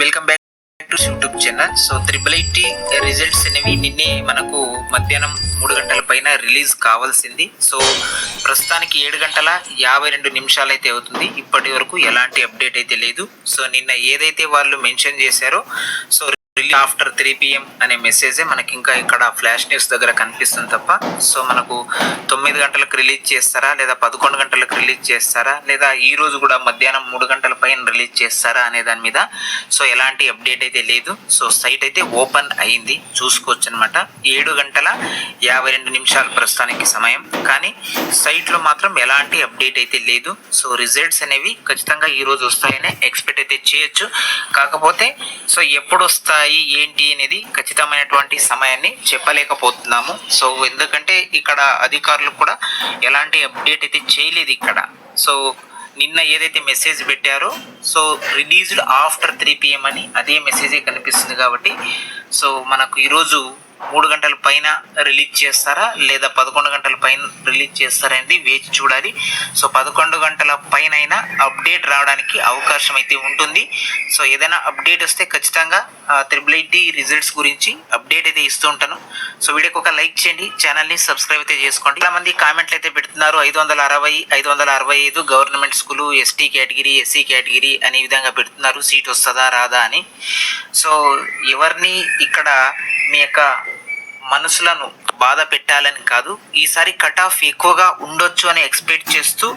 Welcome back to YouTube channel. So IIIT results అనేవి నిన్నే మనకు మధ్యాహ్నం 3 గంటల పైన రిలీజ్ కావాల్సింది. సో ప్రస్తుతానికి 7 గంటల 52 నిమిషాలు అయితే అవుతుంది. ఇప్పటి వరకు ఎలాంటి అప్డేట్ అయితే లేదు. సో నిన్న ఏదైతే వాళ్ళు మెన్షన్ చేశారో సో ఆఫ్టర్ 3 PM అనే మెసేజే మనకి ఇంకా ఇక్కడ ఫ్లాష్ న్యూస్ దగ్గర కనిపిస్తుంది తప్ప సో మనకు 9 గంటలకు రిలీజ్ చేస్తారా లేదా 11 గంటలకు రిలీజ్ చేస్తారా లేదా ఈ రోజు కూడా మధ్యాహ్నం 3 గంటల పైన రిలీజ్ చేస్తారా అనే దాని మీద సో ఎలాంటి అప్డేట్ అయితే లేదు. సో సైట్ అయితే ఓపెన్ అయింది, చూసుకోవచ్చు అనమాట. 7 గంటల 52 నిమిషాలు ప్రస్తుతానికి సమయం, కానీ సైట్లో మాత్రం ఎలాంటి అప్డేట్ అయితే లేదు. సో రిజల్ట్స్ అనేవి ఖచ్చితంగా ఈ రోజు వస్తాయని ఎక్స్పెక్ట్ అయితే చేయొచ్చు. కాకపోతే సో ఎప్పుడు వస్తాయి ఏంటి అనేది ఖచ్చితమైనటువంటి సమయాన్ని చెప్పలేకపోతున్నాము. సో ఎందుకంటే ఇక్కడ అధికారులు కూడా ఎలాంటి అప్డేట్ అయితే చేయలేదు ఇక్కడ. సో నిన్న ఏదైతే మెసేజ్ పెట్టారో సో రిలీజ్డ్ ఆఫ్టర్ 3 PM అని అదే మెసేజే కనిపిస్తుంది. కాబట్టి సో మనకు ఈరోజు 3 గంటల పైన రిలీజ్ చేస్తారా లేదా 11 గంటల పైన రిలీజ్ చేస్తారా అనేది వేచి చూడాలి. సో 11 గంటల పైన అయినా అప్డేట్ రావడానికి అవకాశం అయితే ఉంటుంది. సో ఏదైనా అప్డేట్ వస్తే ఖచ్చితంగా IIIT రిజల్ట్స్ గురించి అప్డేట్ అయితే ఇస్తూ ఉంటాను. సో వీడియోకి ఒక లైక్ చేయండి, ఛానల్ని సబ్స్క్రైబ్ అయితే చేసుకోండి. చాలా మంది కామెంట్లు అయితే పెడుతున్నారు 560, 565 government school, ST category, SC category అనే విధంగా పెడుతున్నారు. సీట్ వస్తుందా రాదా అని. సో ఎవరిని ఇక్కడ మీ యొక్క మనసులను బాధ పెట్టాలని కాదు, ఈసారి కట్ ఆఫ్ ఎక్కువగా ఉండొచ్చు అని ఎక్స్పెక్ట్ చేస్తూ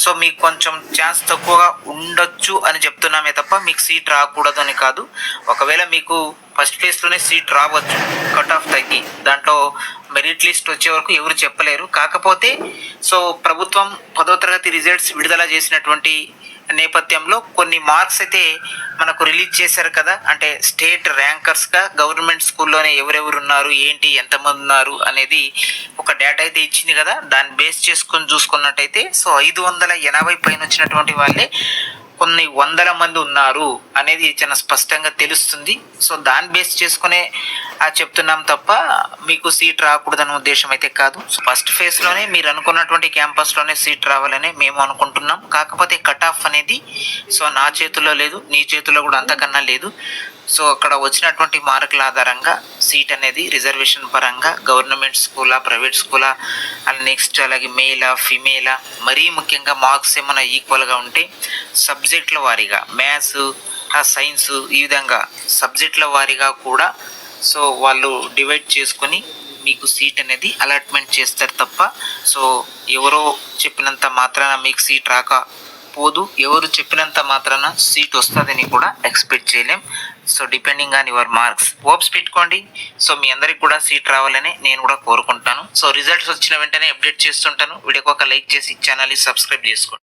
సో మీకు కొంచెం ఛాన్స్ తక్కువగా ఉండొచ్చు అని చెప్తున్నామే తప్ప మీకు సీట్ రాకూడదు అని కాదు. ఒకవేళ మీకు ఫస్ట్ ప్లేస్లోనే సీట్ రావచ్చు, కట్ ఆఫ్ తగ్గి దాంట్లో మెరిట్ లిస్ట్ వచ్చే వరకు ఎవరు చెప్పలేరు. కాకపోతే సో ప్రభుత్వం 10వ తరగతి రిజల్ట్స్ విడుదల చేసినటువంటి నేపథ్యంలో కొన్ని మార్క్స్ అయితే మనకు రిలీజ్ చేశారు కదా, అంటే స్టేట్ ర్యాంకర్స్గా గవర్నమెంట్ స్కూల్లోనే ఎవరెవరు ఉన్నారు, ఏంటి, ఎంతమంది ఉన్నారు అనేది ఒక డేటా అయితే ఇచ్చింది కదా. దాన్ని బేస్ చేసుకొని చూసుకున్నట్టయితే సో 580 పైన వచ్చినటువంటి వాళ్ళే కొన్ని వందల మంది ఉన్నారు అనేది చాలా స్పష్టంగా తెలుస్తుంది. సో దాన్ని బేస్ చేసుకునే చెప్తున్నాం తప్ప మీకు సీట్ రాకూడదనే ఉద్దేశం అయితే కాదు. సో ఫస్ట్ ఫేజ్లోనే మీరు అనుకున్నటువంటి క్యాంపస్లోనే సీట్ రావాలని మేము అనుకుంటున్నాం. కాకపోతే కట్ ఆఫ్ అనేది సో నా చేతుల్లో లేదు, నీ చేతుల్లో కూడా అంతకన్నా లేదు. సో అక్కడ వచ్చినటువంటి మార్కుల ఆధారంగా సీట్ అనేది రిజర్వేషన్ పరంగా గవర్నమెంట్ స్కూలా, ప్రైవేట్ స్కూలా, అండ్ నెక్స్ట్ అలాగే మేలా, ఫిమేలా, మరీ ముఖ్యంగా మార్క్స్ ఏమైనా ఈక్వల్గా ఉంటే సబ్జెక్టుల వారీగా మ్యాథ్స్, సైన్స్ ఈ విధంగా సబ్జెక్టుల వారీగా కూడా సో వాళ్ళు డివైడ్ చేసుకొని మీకు సీట్ అనేది అలాట్మెంట్ చేస్తారు తప్ప సో ఎవరో చెప్పినంత మాత్రాన మీకు సీట్ రాకపోదు, ఎవరు చెప్పినంత మాత్రాన సీట్ వస్తుందని కూడా ఎక్స్పెక్ట్ చేయలేం. So depending on your marks hopes పెట్టుకోండి. సో మీ అందరికి కూడా సీట్ రావాలని నేను కూడా కోరుకుంటాను. సో రిజల్ట్స్ వచ్చిన వెంటనే అప్డేట్ చేస్తుంటాను. వీడియోకి ఒక లైక్ చేసి ఛానల్ని సబ్స్క్రైబ్ చేసుకోండి.